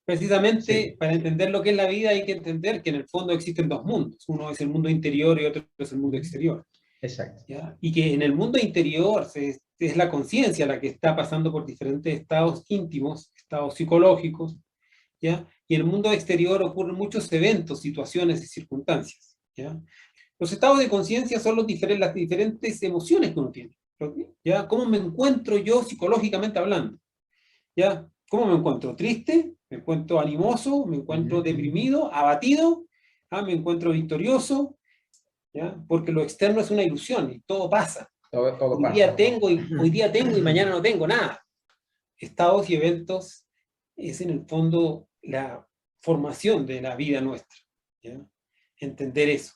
Precisamente Sí, para entender lo que es la vida hay que entender que en el fondo existen dos mundos. Uno es el mundo interior y otro es el mundo exterior. exacto. ¿Ya? Y que en el mundo interior es la conciencia la que está pasando por diferentes estados íntimos, estados psicológicos, ¿ya? Y en el mundo exterior ocurren muchos eventos, situaciones y circunstancias, ¿ya? Los estados de conciencia son las diferentes emociones que uno tiene, ¿ya? ¿Cómo me encuentro yo psicológicamente hablando? ¿Ya? ¿Cómo me encuentro? ¿Triste? ¿Me encuentro animoso? ¿Me encuentro Ujú. deprimido? ¿Abatido? ¿Ah? ¿Me encuentro victorioso? ¿Ya? Porque lo externo es una ilusión y todo pasa. Todo pasa. Hoy día tengo y mañana no tengo nada. Estados y eventos es en el fondo la formación de la vida nuestra, ¿ya? Entender eso.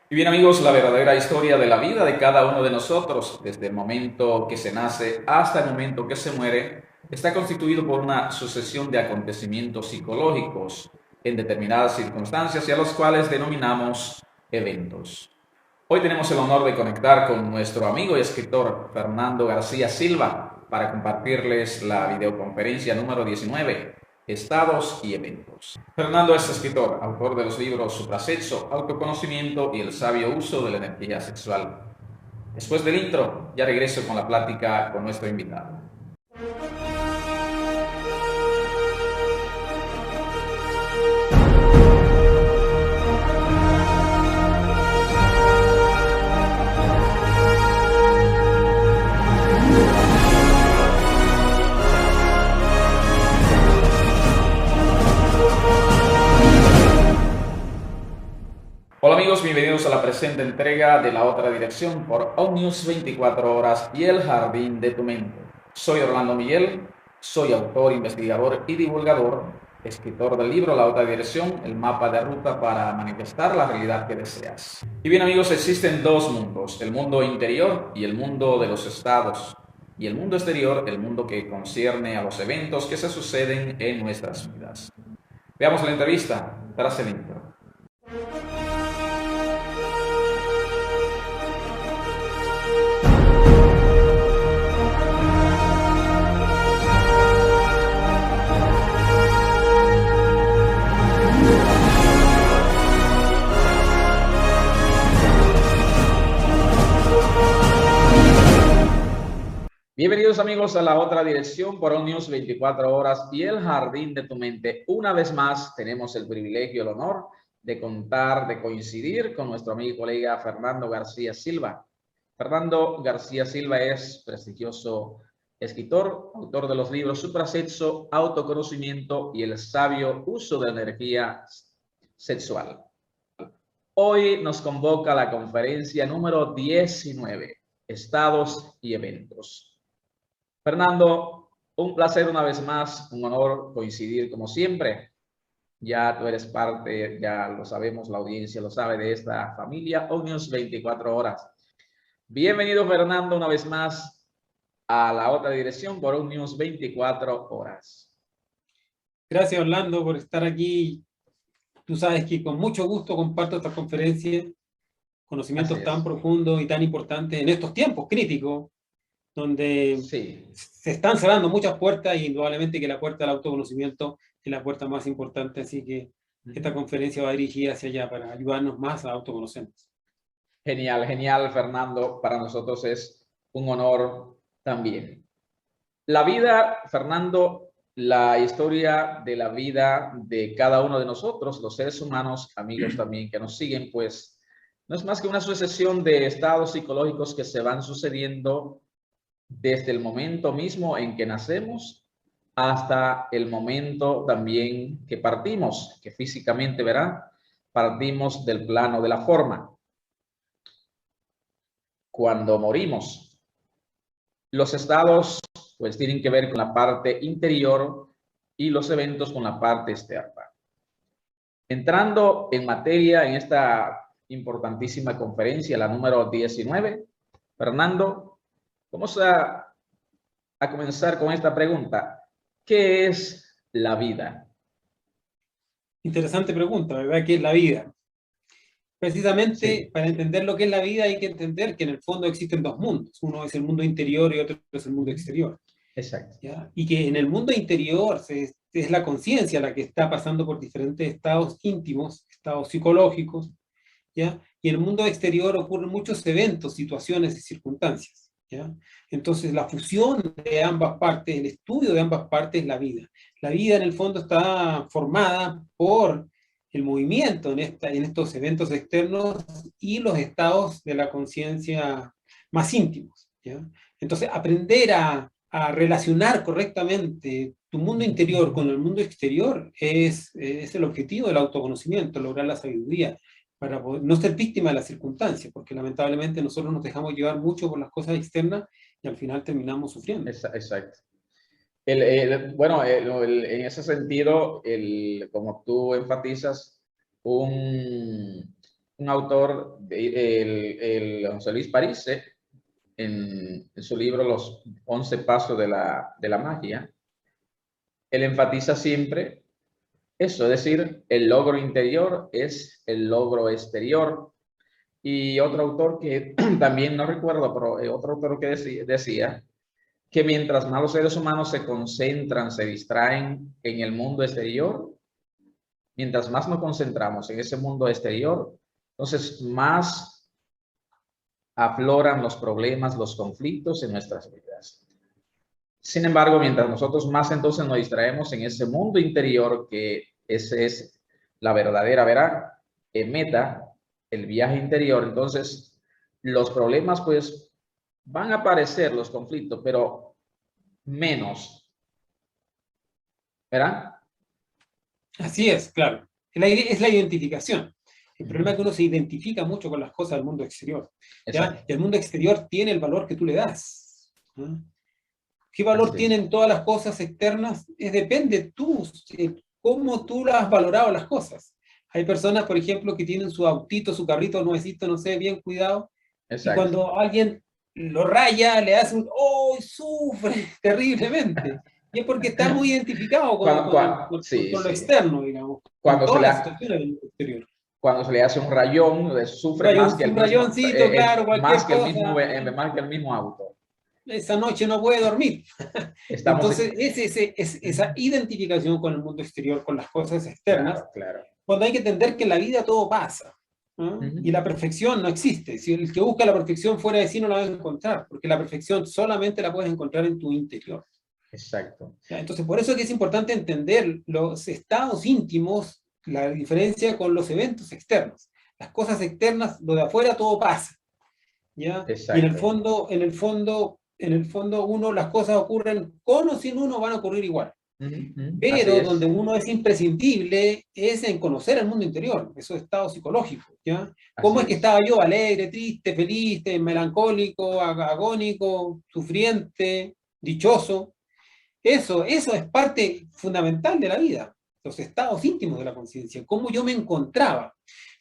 Y bien amigos, la verdadera historia de la vida de cada uno de nosotros, desde el momento que se nace hasta el momento que se muere, está constituido por una sucesión de acontecimientos psicológicos en determinadas circunstancias y a los cuales denominamos eventos. Hoy tenemos el honor de conectar con nuestro amigo y escritor Fernando García Silva para compartirles la videoconferencia número 19, Estados y Eventos. Fernando es escritor, autor de los libros Suprasexo, Autoconocimiento y el sabio uso de la energía sexual. Después del intro, ya regreso con la plática con nuestro invitado. Hola amigos, bienvenidos a la presente entrega de La Otra Dirección por Omnius 24 Horas y el Jardín de tu Mente. Soy Orlando Miguel, soy autor, investigador y divulgador, escritor del libro La Otra Dirección, el mapa de ruta para manifestar la realidad que deseas. Y bien amigos, existen dos mundos, el mundo interior y el mundo de los estados, y el mundo exterior, el mundo que concierne a los eventos que se suceden en nuestras vidas. Veamos la entrevista tras el intro. Bienvenidos amigos a La Otra Dirección por Omnius 24 Horas y el Jardín de tu Mente. Una vez más tenemos el privilegio, el honor de contar, de coincidir con nuestro amigo y colega Fernando García Silva. Fernando García Silva es prestigioso escritor, autor de los libros Suprasexo, Autoconocimiento y el sabio uso de la energía sexual. Hoy nos convoca a la conferencia número 19, Estados y Eventos. Fernando, un placer una vez más, un honor coincidir como siempre. Ya tú eres parte, ya lo sabemos, la audiencia lo sabe, de esta familia Omnius 24 Horas. Bienvenido Fernando una vez más a La Otra Dirección por Omnius 24 Horas. Gracias, Orlando, por estar aquí. Tú sabes que con mucho gusto comparto esta conferencia, Así conocimientos tan es. profundos y tan importantes en estos tiempos críticos, donde Sí. se están cerrando muchas puertas y indudablemente que la puerta del autoconocimiento es la puerta más importante, así que esta conferencia va dirigida hacia allá para ayudarnos más a autoconocernos. Genial, genial, Fernando. Para nosotros es un honor también. La vida, Fernando, la historia de la vida de cada uno de nosotros, los seres humanos, amigos también que nos siguen, pues no es más que una sucesión de estados psicológicos que se van sucediendo desde el momento mismo en que nacemos hasta el momento también que partimos, que físicamente, ¿verdad? Partimos del plano de la forma. Cuando morimos, los estados pues tienen que ver con la parte interior y los eventos con la parte externa. Entrando en materia en esta importantísima conferencia, la número 19. Fernando, vamos a comenzar con esta pregunta. ¿Qué es la vida? Interesante pregunta, ¿verdad? ¿Qué es la vida? Precisamente Sí. para entender lo que es la vida hay que entender que en el fondo existen dos mundos. Uno es el mundo interior y otro es el mundo exterior. Exacto. ¿Ya? Y que en el mundo interior es la conciencia la que está pasando por diferentes estados íntimos, estados psicológicos, ¿ya? Y en el mundo exterior ocurren muchos eventos, situaciones y circunstancias, ¿ya? Entonces la fusión de ambas partes, el estudio de ambas partes es la vida. La vida en el fondo está formada por el movimiento en estos eventos externos y los estados de la conciencia más íntimos, ¿ya? Entonces aprender a relacionar correctamente tu mundo interior con el mundo exterior es el objetivo del autoconocimiento, lograr la sabiduría, para poder no ser víctima de las circunstancias, porque lamentablemente nosotros nos dejamos llevar mucho por las cosas externas y al final terminamos sufriendo. Exacto. En ese sentido, como tú enfatizas, un autor, José Luis Parisse, en su libro Los 11 Pasos de la Magia, él enfatiza siempre eso, es decir, el logro interior es el logro exterior. Y otro autor que también no recuerdo, pero otro autor que decía que mientras más los seres humanos se concentran, se distraen en el mundo exterior, mientras más nos concentramos en ese mundo exterior, entonces más afloran los problemas, los conflictos en nuestras vidas. Sin embargo, mientras nosotros más entonces nos distraemos en ese mundo interior, que ese es la verdadera meta, el viaje interior, entonces los problemas pues van a aparecer, los conflictos, pero menos, ¿verdad? Así es, claro. Es la identificación. El problema es que uno se identifica mucho con las cosas del mundo exterior, ¿ya? Y el mundo exterior tiene el valor que tú le das, ¿no? ¿Qué valor tienen todas las cosas externas? Depende tú, cómo tú las has valorado las cosas. Hay personas, por ejemplo, que tienen su autito, su carrito nuevecito, no sé, bien cuidado, y cuando alguien lo raya, le hace un ¡oh! Sufre terriblemente. Y es porque está muy identificado con lo externo, digamos, con todas las situaciones del exterior. Cuando se le hace un rayón, sufre más que el rayoncito, claro, más que el mismo auto. Esa noche no puede dormir. Entonces, esa identificación con el mundo exterior, con las cosas externas, claro. Cuando hay que entender que en la vida todo pasa, ¿no? Y la perfección no existe. Si el que busca la perfección fuera de sí no la va a encontrar, porque la perfección solamente la puedes encontrar en tu interior. Exacto. ¿Ya? Entonces, por eso es que es importante entender los estados íntimos, la diferencia con los eventos externos. Las cosas externas, lo de afuera, todo pasa, ¿ya? Y en el fondo, las cosas ocurren con o sin uno, van a ocurrir igual. Pero donde uno es imprescindible es en conocer el mundo interior, esos estados psicológicos, ¿ya? ¿Cómo es que estaba yo alegre, triste, feliz, melancólico, agónico, sufriente, dichoso? Eso es parte fundamental de la vida, los estados íntimos de la conciencia, cómo yo me encontraba.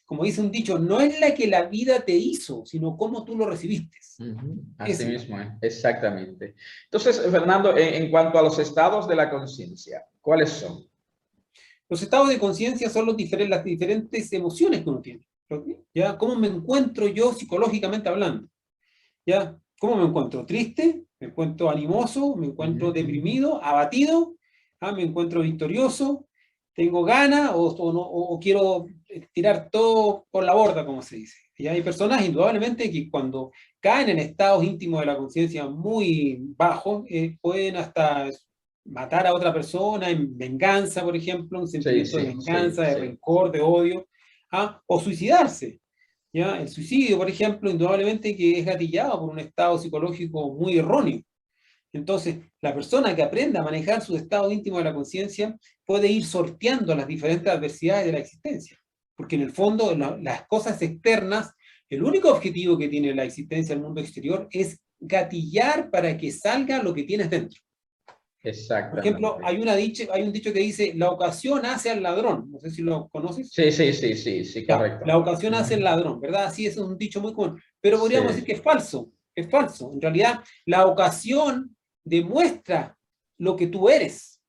Como dice un dicho, no es la que la vida te hizo, sino cómo tú lo recibiste. Así mismo, exactamente. Entonces, Fernando, en cuanto a los estados de la conciencia, ¿cuáles son? Los estados de conciencia son las diferentes emociones que uno tiene, ¿ya? ¿Cómo me encuentro yo psicológicamente hablando? ¿Ya? ¿Cómo me encuentro? ¿Triste? ¿Me encuentro animoso? ¿Me encuentro deprimido? ¿Abatido? ¿Me encuentro victorioso? ¿Tengo ganas o quiero tirar todo por la borda, como se dice? Y hay personas, indudablemente, que cuando caen en estados íntimos de la conciencia muy bajos, pueden hasta matar a otra persona en venganza, por ejemplo, un sentimiento de venganza, de rencor, de odio, o suicidarse. ¿Ya? El suicidio, por ejemplo, indudablemente que es gatillado por un estado psicológico muy erróneo. Entonces, la persona que aprenda a manejar su estado íntimo de la conciencia puede ir sorteando las diferentes adversidades de la existencia. Porque en el fondo, las cosas externas, el único objetivo que tiene la existencia del mundo exterior es gatillar para que salga lo que tienes dentro. Por Exactamente. ejemplo, hay un dicho que dice, la ocasión hace al ladrón. No sé si lo conoces. Sí, Ya, correcto. la ocasión hace el ladrón, ¿verdad? Así es un dicho muy común. Pero podríamos decir Sí, que es falso. Es falso. En realidad, la ocasión demuestra lo que tú eres.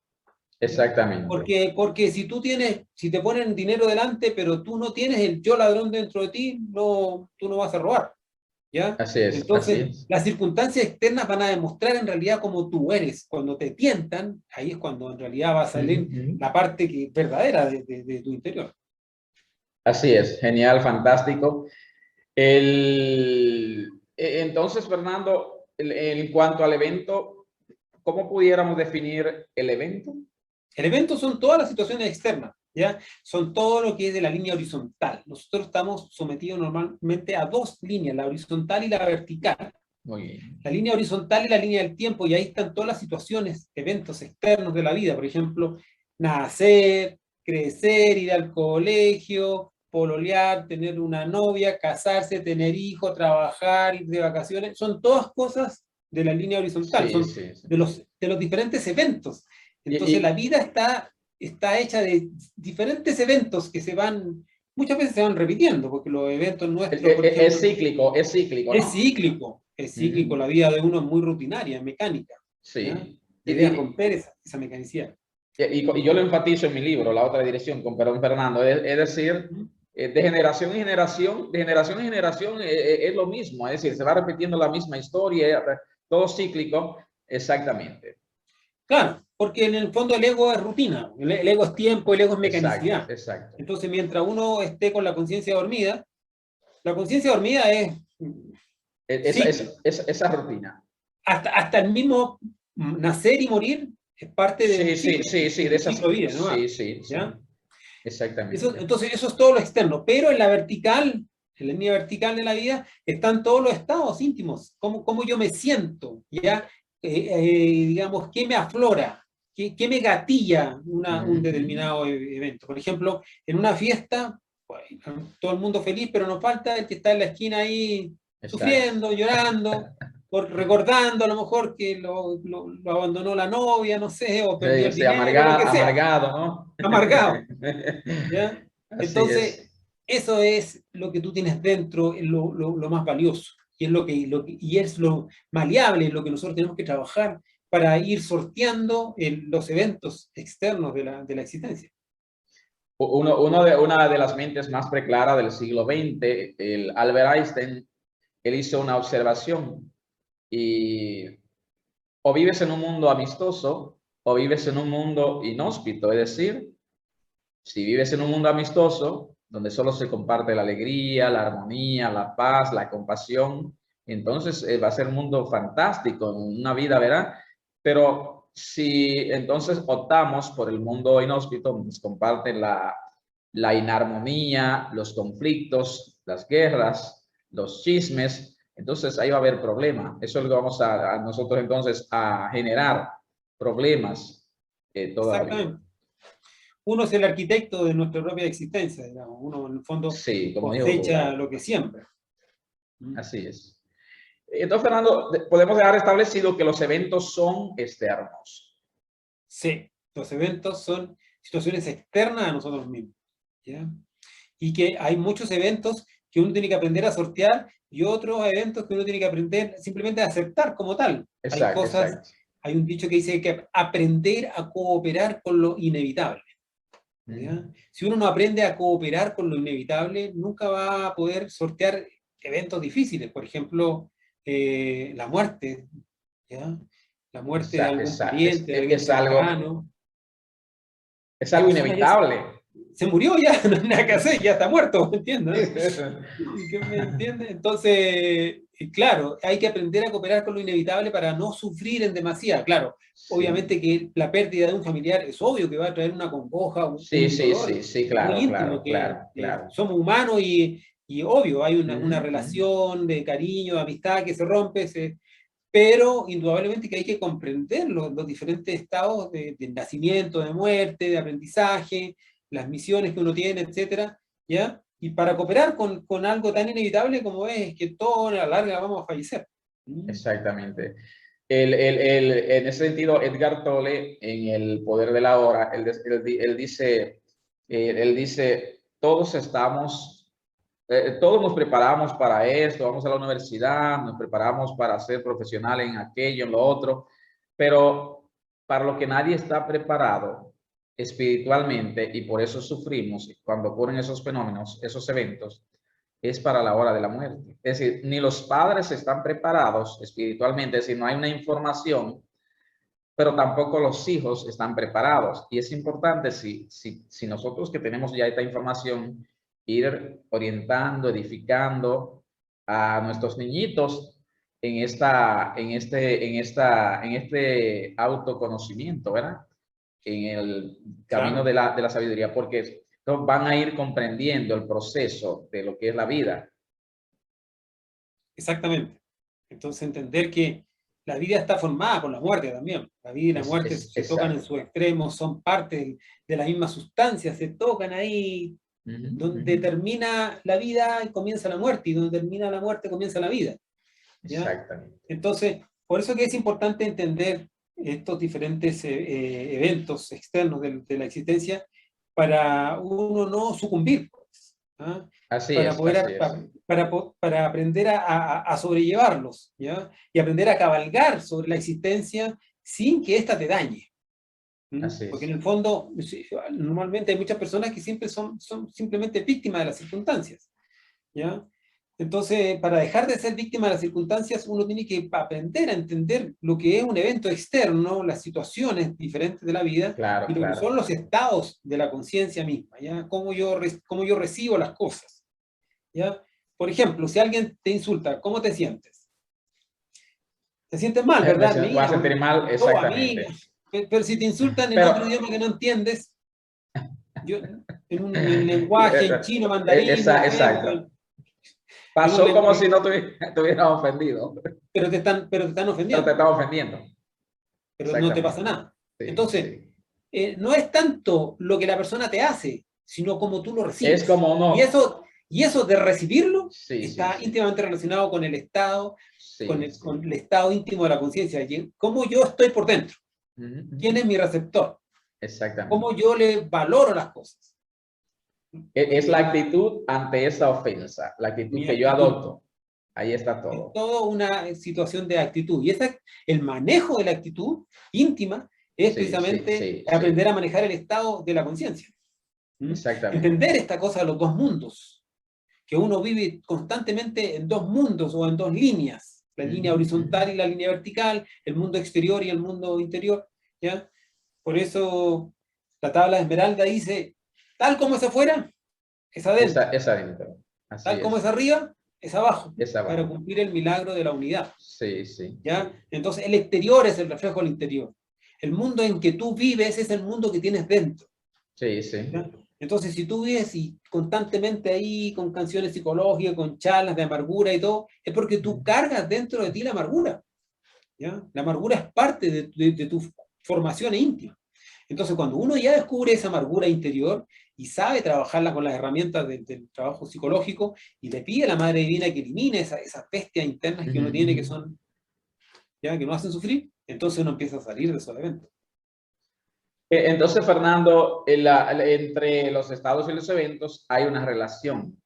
exactamente. Porque si te ponen dinero delante, pero tú no tienes el yo ladrón dentro de ti, no, tú no vas a robar. ¿Ya? Así es, así Entonces, es. las circunstancias externas van a demostrar en realidad cómo tú eres. Cuando te tientan, ahí es cuando en realidad va a salir Ujú. la parte verdadera de tu interior. Así es, genial, fantástico. Entonces, Fernando, en cuanto al evento, ¿cómo pudiéramos definir el evento? El evento son todas las situaciones externas, ¿ya? Son todo lo que es de la línea horizontal. Nosotros estamos sometidos normalmente a dos líneas, la horizontal y la vertical. Muy bien. La línea horizontal y la línea del tiempo, y ahí están todas las situaciones, eventos externos de la vida. Por ejemplo, nacer, crecer, ir al colegio, pololear, tener una novia, casarse, tener hijos, trabajar, ir de vacaciones. Son todas cosas de la línea horizontal, Sí, son sí, sí. de los diferentes eventos. Y, Entonces la y- vida está hecha de diferentes eventos que muchas veces se van repitiendo, porque los eventos nuestros, por ejemplo, es cíclico, ¿no? es cíclico, Ujú. la vida de uno es muy rutinaria, mecánica, ¿ya? Sí. La idea es romper esa mecanicidad. Y yo lo enfatizo en mi libro, La otra dirección, con perdón, Fernando, es decir, ¿Mm? de generación en generación, es lo mismo, es decir, se va repitiendo la misma historia, todo cíclico, exactamente. Claro, porque en el fondo el ego es rutina, el ego es tiempo, el ego es Exacto, mecanicidad. exacto. Entonces, mientras uno esté con la conciencia dormida es cíclica. Esa rutina. Hasta el mismo nacer y morir es parte Sí, de de un esas, ciclo de vida, ¿no? sí, ¿Ya? exactamente. Entonces, eso es todo lo externo, pero en la vertical, en la línea vertical de la vida, están todos los estados íntimos, cómo yo me siento, ¿ya? Digamos, qué me aflora, qué me gatilla un Ujú. determinado evento. Por ejemplo, en una fiesta, bueno, todo el mundo feliz, pero nos falta el que está en la esquina ahí Exacto. sufriendo, llorando, recordando a lo mejor que lo abandonó la novia, no sé, o perdió Sí, el sí, dinero, lo que sea, amargado, ¿no? amargado. ¿Ya? Así Entonces, es. eso es lo que tú tienes dentro, es lo más valioso, y es y es lo maleable, lo que nosotros tenemos que trabajar para ir sorteando los eventos externos de la existencia. Una de las mentes más preclaras del siglo XX, el Albert Einstein, él hizo una observación y o vives en un mundo amistoso o vives en un mundo inhóspito, es decir, si vives en un mundo amistoso, donde solo se comparte la alegría, la armonía, la paz, la compasión, entonces va a ser un mundo fantástico, una vida, ¿verdad? Pero si entonces optamos por el mundo inhóspito, donde se comparten la inarmonía, los conflictos, las guerras, los chismes, entonces ahí va a haber problema. Eso es lo que vamos a nosotros entonces a generar problemas toda la vida. Exactamente. Uno es el arquitecto de nuestra propia existencia, digamos. Uno en el fondo Sí, como dijo cosecha Buda. lo que siembra. ¿Mm? Así es. Entonces, Fernando, podemos dejar establecido que los eventos son externos. Sí, los eventos son situaciones externas a nosotros mismos, ¿ya? Y que hay muchos eventos que uno tiene que aprender a sortear y otros eventos que uno tiene que aprender simplemente a aceptar como tal. Exacto, exacto. Hay un dicho que dice que aprender a cooperar con lo inevitable, ¿ya? Si uno no aprende a cooperar con lo inevitable, nunca va a poder sortear eventos difíciles. Por ejemplo, la muerte, ¿ya? La muerte de algún pariente, de alguien cercano. Es ¿Qué algo pasó? inevitable. Se murió ya, no hay nada que hacer, ya está muerto, ¿me entiendes? ¿Me entiendes? Entonces, claro, hay que aprender a cooperar con lo inevitable para no sufrir en demasía. Claro, Sí, obviamente que la pérdida de un familiar es obvio que va a traer una congoja, un dolor sí, muy claro, íntimo, claro, que claro, claro. somos humanos y obvio, hay una Ujú. relación de cariño, de amistad que se rompe, pero indudablemente que hay que comprender los diferentes estados de nacimiento, de muerte, de aprendizaje, las misiones que uno tiene, etcétera, ¿ya? Y para cooperar con algo tan inevitable como es que todos a la larga vamos a fallecer. ¿Mm? Exactamente. En ese sentido, Edgar Tolle, en El poder de la hora, él dice, todos estamos, todos nos preparamos para esto, vamos a la universidad, nos preparamos para ser profesional en aquello, en lo otro, pero para lo que nadie está preparado espiritualmente, y por eso sufrimos cuando ocurren esos fenómenos, esos eventos, es para la hora de la muerte. Es decir, ni los padres están preparados espiritualmente, es decir, no hay una información, pero tampoco los hijos están preparados. Y es importante, si nosotros que tenemos ya esta información, ir orientando, edificando a nuestros niñitos en este autoconocimiento, ¿verdad? En el camino de la sabiduría, porque van a ir comprendiendo el proceso de lo que es la vida. Exactamente. Entonces entender que la vida está formada por la muerte también. La vida y la muerte se tocan en sus extremos, son parte de la misma sustancia, se tocan ahí, donde termina la vida y comienza la muerte, y donde termina la muerte comienza la vida. ¿Ya? Exactamente. Entonces, por eso que es importante entender estos diferentes eventos externos de la existencia, para uno no sucumbir, ¿ah? Para aprender a sobrellevarlos, ¿ya? Y aprender a cabalgar sobre la existencia sin que ésta te dañe. Porque en el fondo, normalmente hay muchas personas que siempre son simplemente víctimas de las circunstancias, ¿ya? Entonces, para dejar de ser víctima de las circunstancias, uno tiene que aprender a entender lo que es un evento externo, las situaciones diferentes de la vida, y lo que son los estados de la conciencia misma, ¿ya? Cómo yo recibo las cosas, ¿ya? Por ejemplo, si alguien te insulta, ¿cómo te sientes? Te sientes mal, ¿verdad? Me voy a sentir mal, exactamente. Pero si te insultan en otro idioma que no entiendes, en un lenguaje en chino, mandarín, exacto. Pasó como si no te hubieran ofendido. Pero te están ofendiendo. Pero te están ofendiendo. Pero no te pasa nada. Sí, entonces, no es tanto lo que la persona te hace, sino cómo tú lo recibes. Es como no. Y eso de recibirlo está íntimamente relacionado con el estado, con el estado íntimo de la conciencia. Cómo yo estoy por dentro. ¿Quién es mi receptor? Exactamente. Cómo yo le valoro las cosas. Es la actitud ante esa ofensa, la actitud que yo adopto. Ahí está todo. Es toda una situación de actitud. Y el manejo de la actitud íntima es precisamente aprender a manejar el estado de la conciencia. Exactamente. Entender esta cosa de los dos mundos, que uno vive constantemente en dos mundos o en dos líneas, la línea horizontal y la línea vertical, el mundo exterior y el mundo interior, ¿ya? Por eso la tabla de Esmeralda dice, tal como es afuera, es adentro. Es adentro. Tal como es arriba, es abajo. Para cumplir el milagro de la unidad. ¿Ya? Entonces, el exterior es el reflejo del interior. El mundo en que tú vives es el mundo que tienes dentro. ¿Ya? Entonces, si tú vives constantemente ahí con canciones psicológicas, con charlas de amargura y todo, es porque tú cargas dentro de ti la amargura. ¿Ya? La amargura es parte de tu formación íntima. Entonces, cuando uno ya descubre esa amargura interior y sabe trabajarla con las herramientas del trabajo psicológico y le pide a la Madre Divina que elimine esas bestias internas que uno tiene que no hacen sufrir, entonces uno empieza a salir de esos eventos. Entonces, Fernando, entre los estados y los eventos hay una relación.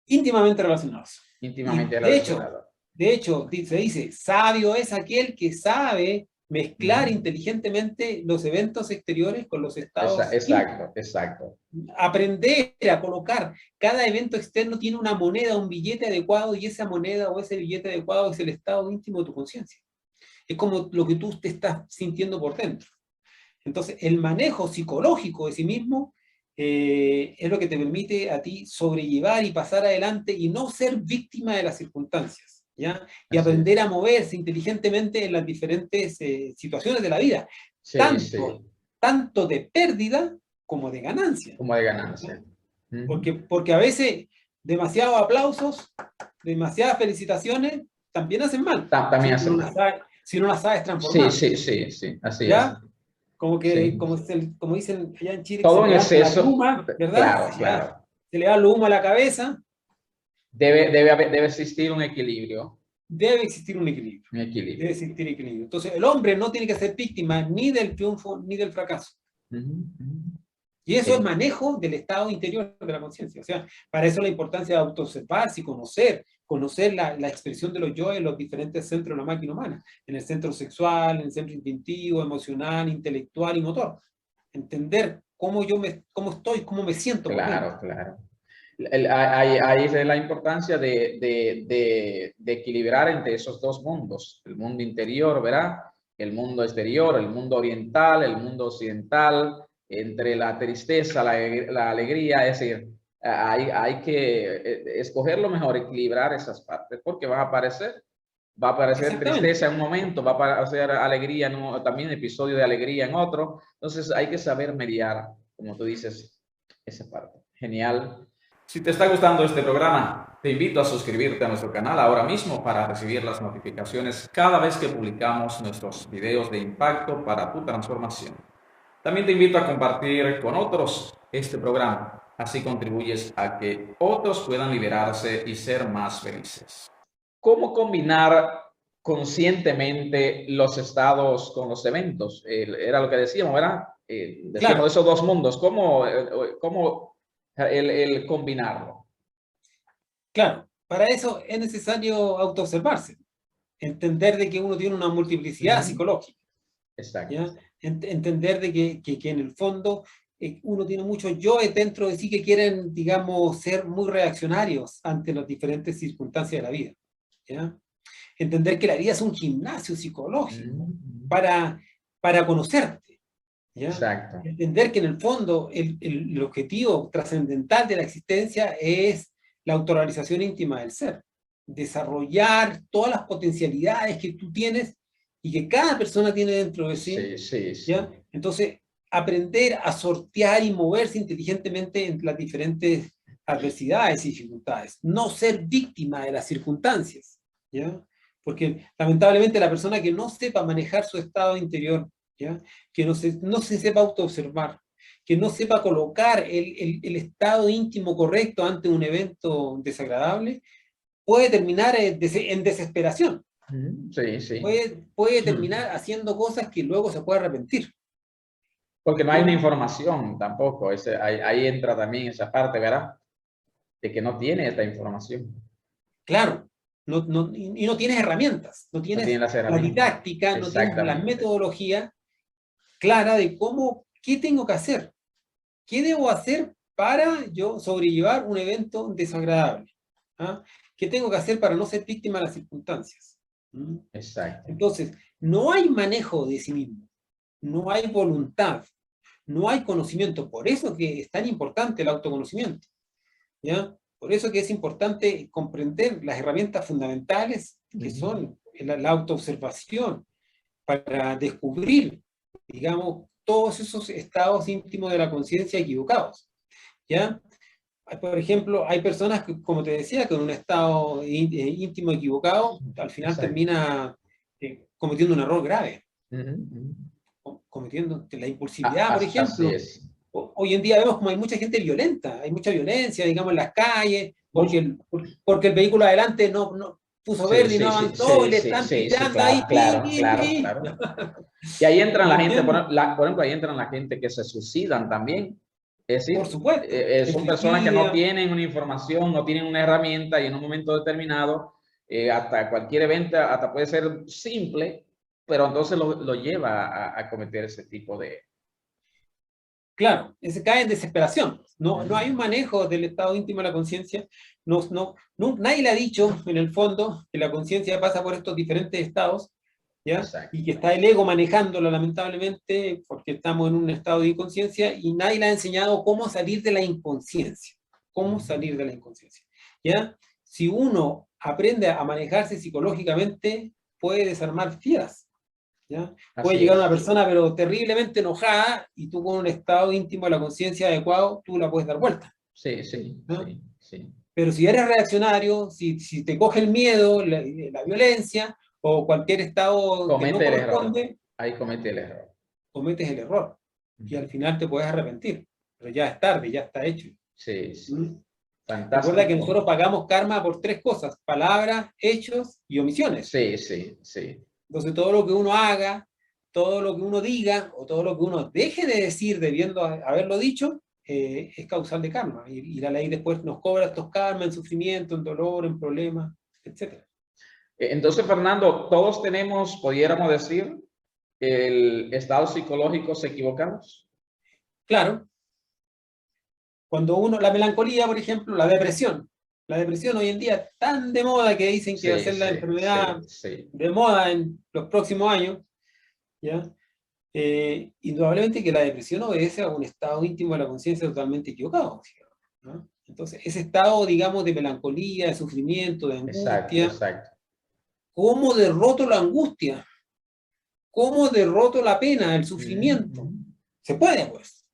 Íntimamente relacionados. Íntimamente relacionados. De hecho, se dice, sabio es aquel que sabe mezclar inteligentemente los eventos exteriores con los estados. Exacto. Aprender a colocar. Cada evento externo tiene una moneda, un billete adecuado, y esa moneda o ese billete adecuado es el estado íntimo de tu conciencia. Es como lo que tú te estás sintiendo por dentro. Entonces, el manejo psicológico de sí mismo es lo que te permite a ti sobrellevar y pasar adelante y no ser víctima de las circunstancias, ¿ya? Y aprender a moverse inteligentemente en las diferentes situaciones de la vida, tanto de pérdida como de ganancia. Porque a veces demasiados aplausos, demasiadas felicitaciones también hacen mal. También hacen mal. Si no las sabes transformar. Sí, así ¿ya? Es. Como dicen allá en Chile, todo en exceso, luma, ¿verdad? Claro. Se le da el humo a la cabeza. Debe existir un equilibrio. debe existir un equilibrio. Un equilibrio. Debe existir equilibrio. Entonces, el hombre no tiene que ser víctima ni del triunfo ni del fracaso. Y eso es manejo del estado interior de la conciencia. O sea, para eso la importancia de autoobservarse y conocer la expresión de los yo en los diferentes centros de la máquina humana. En el centro sexual, en el centro instintivo, emocional, intelectual y motor. Entender cómo estoy, cómo me siento. Claro, claro. Ahí es la importancia de equilibrar entre esos dos mundos. El mundo interior, ¿verdad? El mundo exterior, el mundo oriental, el mundo occidental, entre la tristeza, la alegría. Es decir, hay que escoger lo mejor, equilibrar esas partes, porque va a aparecer tristeza en un momento, va a aparecer alegría, también episodio de alegría en otro. Entonces hay que saber mediar, como tú dices, esa parte. Genial. Si te está gustando este programa, te invito a suscribirte a nuestro canal ahora mismo para recibir las notificaciones cada vez que publicamos nuestros videos de impacto para tu transformación. También te invito a compartir con otros este programa, así contribuyes a que otros puedan liberarse y ser más felices. ¿Cómo combinar conscientemente los estados con los eventos? Era lo que decíamos, ¿verdad? Decíamos Claro. esos dos mundos. ¿Cómo el combinarlo? Claro, para eso es necesario autoobservarse. Entender de que uno tiene una multiplicidad psicológica. Exacto. ¿Ya? Entender de que en el fondo uno tiene muchos yoes dentro de sí que quieren, digamos, ser muy reaccionarios ante las diferentes circunstancias de la vida. ¿Ya? Entender que la vida es un gimnasio psicológico para conocerte. ¿Ya? Exacto. Entender que en el fondo el objetivo trascendental de la existencia es la autorrealización íntima del ser. Desarrollar todas las potencialidades que tú tienes y que cada persona tiene dentro de sí. Sí. ¿Ya? Entonces, aprender a sortear y moverse inteligentemente entre las diferentes adversidades y dificultades. No ser víctima de las circunstancias. ¿Ya? Porque lamentablemente la persona que no sepa manejar su estado interior, ¿ya? Que no se sepa autoobservar, que no sepa colocar el estado íntimo correcto ante un evento desagradable, puede terminar en desesperación. Sí. Puede terminar haciendo cosas que luego se puede arrepentir. Porque no hay una información tampoco. Ahí entra también esa parte, ¿verdad? De que no tiene esta información. Claro. Y no tienes herramientas. No tienes la didáctica, no tienes la metodología clara de qué tengo que hacer. ¿Qué debo hacer para yo sobrellevar un evento desagradable? ¿Ah? ¿Qué tengo que hacer para no ser víctima de las circunstancias? Exacto. Entonces, no hay manejo de sí mismo, no hay voluntad, no hay conocimiento. Por eso que es tan importante el autoconocimiento. ¿Ya? Por eso que es importante comprender las herramientas fundamentales que son la autoobservación para descubrir, digamos, todos esos estados íntimos de la conciencia equivocados. ¿Ya? Por ejemplo, hay personas que, como te decía, con un estado íntimo equivocado, al final termina cometiendo un error grave. Cometiendo la impulsividad, por ejemplo. Hoy en día vemos como hay mucha gente violenta, hay mucha violencia, digamos, en las calles, porque el vehículo adelante no puso verde y no avanzó, y le están pitando ahí. Claro. Y ahí entran la gente, por ejemplo, ahí entran la gente que se suicidan también. Es decir, por supuesto, son personas que no tienen una información, no tienen una herramienta, y en un momento determinado, hasta cualquier evento, hasta puede ser simple, pero entonces lo lleva a cometer ese tipo de... Claro, se cae en desesperación. No hay un manejo del estado íntimo de la conciencia. Nadie le ha dicho, en el fondo, que la conciencia pasa por estos diferentes estados, ¿ya? Y que está el ego manejándolo, lamentablemente, porque estamos en un estado de inconsciencia, y nadie le ha enseñado cómo salir de la inconsciencia. Cómo salir de la inconsciencia. ¿Ya? Si uno aprende a manejarse psicológicamente, puede desarmar fieras. ¿Ya? Puede llegar una persona pero terriblemente enojada, y tú con un estado íntimo de la conciencia adecuado, tú la puedes dar vuelta. Sí. Pero si eres reaccionario, si te coge el miedo, la violencia o cualquier estado que no corresponde, ahí comete el error. Cometes el error y al final te puedes arrepentir, pero ya es tarde, ya está hecho. Sí. Fantástico. Recuerda que nosotros pagamos karma por 3 cosas: palabras, hechos y omisiones. Sí, sí, sí. Entonces todo lo que uno haga, todo lo que uno diga, o todo lo que uno deje de decir debiendo haberlo dicho, es causal de karma. Y la ley después nos cobra estos karmas en sufrimiento, en dolor, en problemas, etc. Entonces, Fernando, todos tenemos, pudiéramos decir, el estado psicológico equivocados. Claro. Cuando uno, la melancolía, por ejemplo, la depresión hoy en día tan de moda que dicen que va a ser la enfermedad de moda en los próximos años, ¿ya? Indudablemente que la depresión obedece a un estado íntimo de la conciencia totalmente equivocado, ¿no? Entonces, ese estado, digamos, de melancolía, de sufrimiento, de angustia, Exacto. ¿cómo derroto la angustia? ¿Cómo derroto la pena, el sufrimiento? Se puede, pues,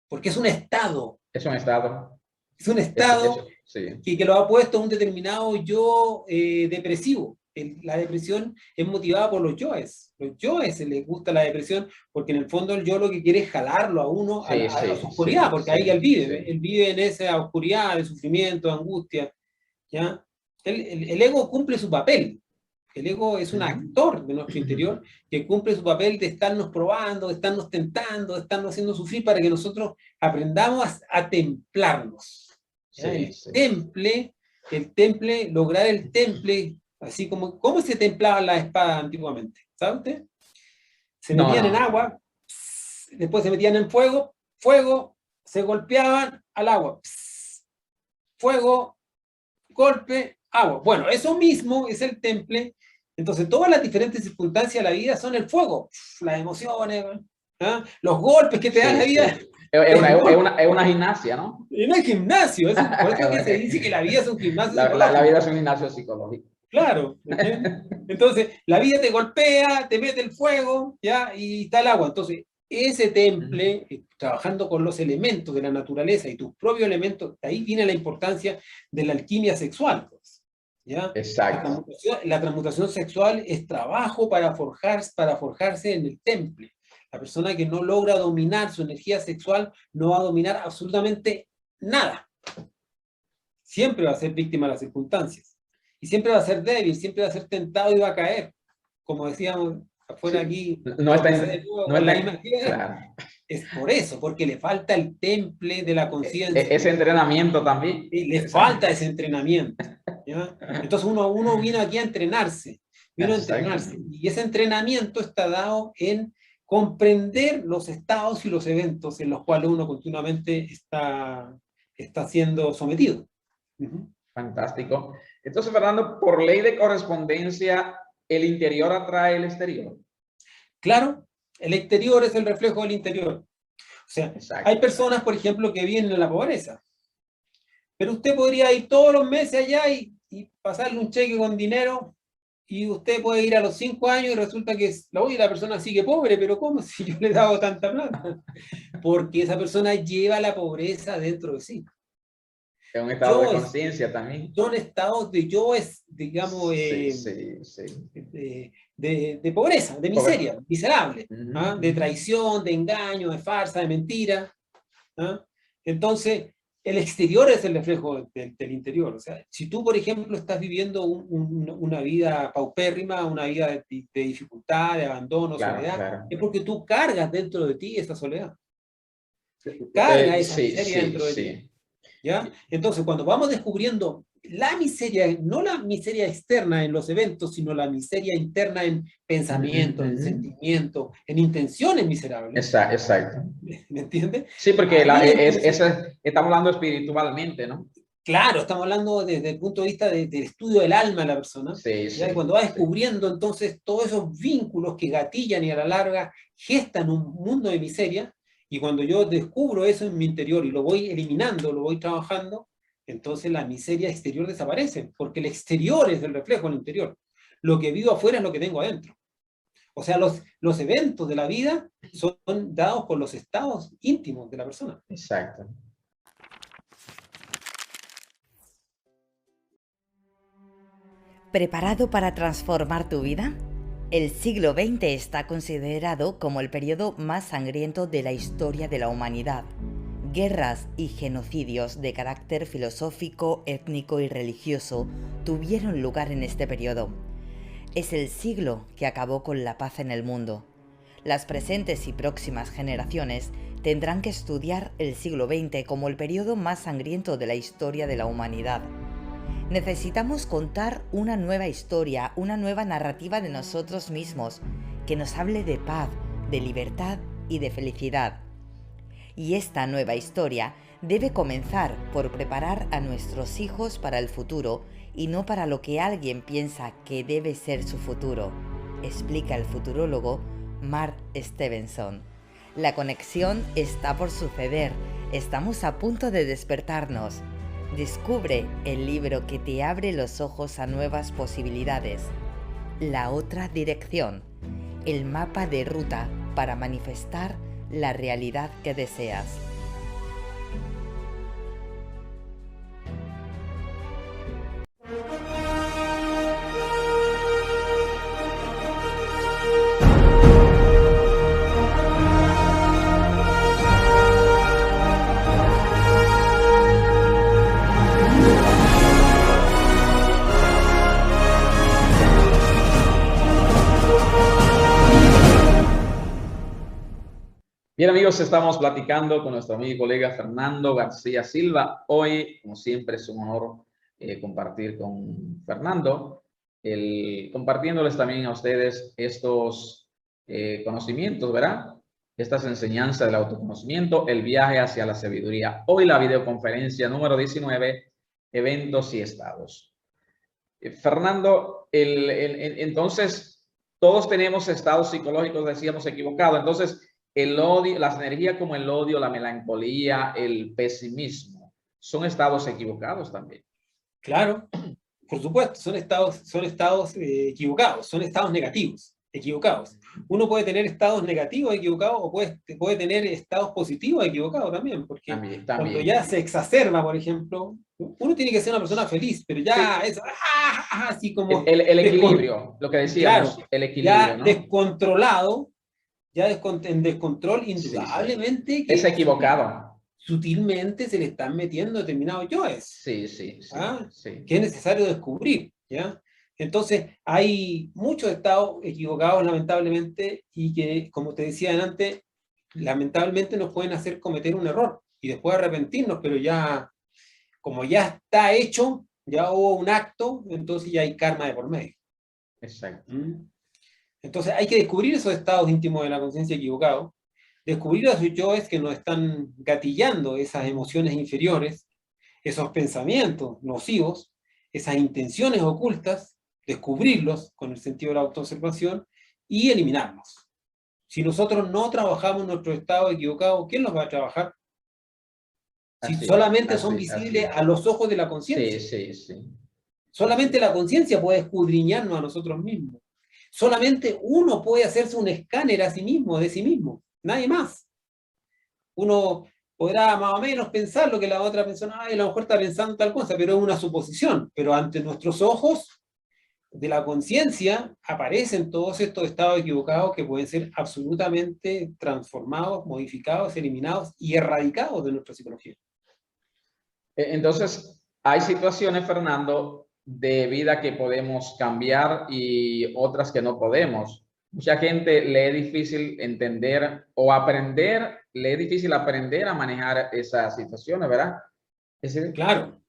porque es un estado. Es un estado. Es un estado sí. que lo ha puesto a un determinado yo depresivo. La depresión es motivada por los yoes. Los yoes les gusta la depresión porque en el fondo el yo lo que quiere es jalarlo a uno a la oscuridad, porque ahí él vive. Él vive en esa oscuridad de sufrimiento, de angustia, ¿ya? El ego cumple su papel. El ego es un actor de nuestro interior que cumple su papel de estarnos probando, de estarnos tentando, de estarnos haciendo sufrir para que nosotros aprendamos a templarnos. El temple, lograr el temple, así como, ¿cómo se templaban las espadas antiguamente? ¿Sabe usted? Se metían en agua, después se metían en fuego, se golpeaban al agua, fuego, golpe, agua. Bueno, eso mismo es el temple. Entonces, todas las diferentes circunstancias de la vida son el fuego, las emociones, ¿eh? Los golpes que te da la vida. Es una gimnasia, ¿no? Y no es gimnasio, por eso que se dice que la vida es un gimnasio psicológico. La vida es un gimnasio psicológico. Claro. Entonces, la vida te golpea, te mete el fuego, ¿ya? Y está el agua. Entonces, ese temple, trabajando con los elementos de la naturaleza y tus propios elementos, ahí viene la importancia de la alquimia sexual, pues, ¿ya? Exacto. La transmutación sexual es trabajo para forjarse en el temple. La persona que no logra dominar su energía sexual no va a dominar absolutamente nada. Siempre va a ser víctima de las circunstancias. Y siempre va a ser débil, siempre va a ser tentado y va a caer. Como decíamos afuera aquí, no está en claro. Es por eso, porque le falta el temple de la conciencia. Ese entrenamiento también. Le falta ese entrenamiento, ¿ya? Entonces uno vino aquí a entrenarse. Y ese entrenamiento está dado en comprender los estados y los eventos en los cuales uno continuamente está siendo sometido. Fantástico. Entonces, Fernando, por ley de correspondencia, ¿el interior atrae el exterior? Claro, el exterior es el reflejo del interior. O sea, hay personas, por ejemplo, que vienen en la pobreza. Pero usted podría ir todos los meses allá y pasarle un cheque con dinero, y usted puede ir a los 5 años y resulta que la persona sigue pobre. Pero ¿cómo si yo le he dado tanta plata? Porque esa persona lleva la pobreza dentro de sí. Es un estado de conciencia también. Son estados de yo, digamos, de pobreza, de miseria, miserable, ¿ah? De traición, de engaño, de farsa, de mentira, ¿ah? Entonces, el exterior es el reflejo del interior. O sea, si tú, por ejemplo, estás viviendo una vida paupérrima, una vida de dificultad, de abandono, soledad, es porque tú cargas dentro de ti esa soledad. Carga esa miseria dentro de ti. ¿Ya? Entonces, cuando vamos descubriendo la miseria, no la miseria externa en los eventos, sino la miseria interna en pensamiento, en sentimiento, en intenciones miserables. Exacto. ¿Me entiendes? Sí, porque estamos hablando espiritualmente, ¿no? Claro, estamos hablando desde el punto de vista del estudio del alma de la persona. Y cuando va descubriendo entonces todos esos vínculos que gatillan y a la larga gestan un mundo de miseria, y cuando yo descubro eso en mi interior y lo voy eliminando, lo voy trabajando, entonces la miseria exterior desaparece, porque el exterior es el reflejo del interior. Lo que vivo afuera es lo que tengo adentro. O sea, los eventos de la vida son dados por los estados íntimos de la persona. Exacto. ¿Preparado para transformar tu vida? El siglo XX está considerado como el periodo más sangriento de la historia de la humanidad. Guerras y genocidios de carácter filosófico, étnico y religioso tuvieron lugar en este periodo. Es el siglo que acabó con la paz en el mundo. Las presentes y próximas generaciones tendrán que estudiar el siglo XX como el periodo más sangriento de la historia de la humanidad. Necesitamos contar una nueva historia, una nueva narrativa de nosotros mismos, que nos hable de paz, de libertad y de felicidad. Y esta nueva historia debe comenzar por preparar a nuestros hijos para el futuro y no para lo que alguien piensa que debe ser su futuro, explica el futurólogo Mark Stevenson. La conexión está por suceder, estamos a punto de despertarnos. Descubre el libro que te abre los ojos a nuevas posibilidades. La otra dirección, el mapa de ruta para manifestar la realidad que deseas. Bien, amigos, estamos platicando con nuestro amigo y colega Fernando García Silva. Hoy, como siempre, es un honor compartir con Fernando, compartiéndoles también a ustedes estos conocimientos, ¿verdad? Estas enseñanzas del autoconocimiento, el viaje hacia la sabiduría. Hoy la videoconferencia número 19, eventos y estados. Fernando, entonces, todos tenemos estados psicológicos, decíamos, equivocados. Entonces, el odio, las energías como el odio, la melancolía, el pesimismo, son estados equivocados también. Claro, por supuesto, son estados equivocados, son estados negativos, equivocados. Uno puede tener estados negativos equivocados o puede tener estados positivos equivocados también, porque cuando ya se exacerba, por ejemplo, uno tiene que ser una persona feliz, pero ya es así como... El equilibrio, lo que decíamos, claro, el equilibrio, ya, ¿no? Descontrolado, ya en descontrol, indudablemente. Sí. Es equivocado. Sutilmente se le están metiendo determinados yoes. Sí. Que es necesario descubrir, ¿ya? Entonces, hay muchos estados equivocados, lamentablemente, y que, como te decía antes, lamentablemente nos pueden hacer cometer un error y después arrepentirnos, pero ya, como ya está hecho, ya hubo un acto, entonces ya hay karma de por medio. Exacto. Entonces hay que descubrir esos estados íntimos de la conciencia equivocados, descubrir a sus yoes que nos están gatillando esas emociones inferiores, esos pensamientos nocivos, esas intenciones ocultas, descubrirlos con el sentido de la autoobservación y eliminarlos. Si nosotros no trabajamos nuestro estado equivocado, ¿quién los va a trabajar? Si solamente son visibles a los ojos de la conciencia. Sí. Solamente la conciencia puede escudriñarnos a nosotros mismos. Solamente uno puede hacerse un escáner a sí mismo, de sí mismo, nadie más. Uno podrá más o menos pensar lo que la otra persona, a lo mejor está pensando tal cosa, pero es una suposición. Pero ante nuestros ojos de la conciencia aparecen todos estos estados equivocados que pueden ser absolutamente transformados, modificados, eliminados y erradicados de nuestra psicología. Entonces, hay situaciones, Fernando, de vida que podemos cambiar y otras que no podemos. Mucha gente le es difícil entender o aprender, le es difícil aprender a manejar esas situaciones, ¿verdad? Es decir, claro.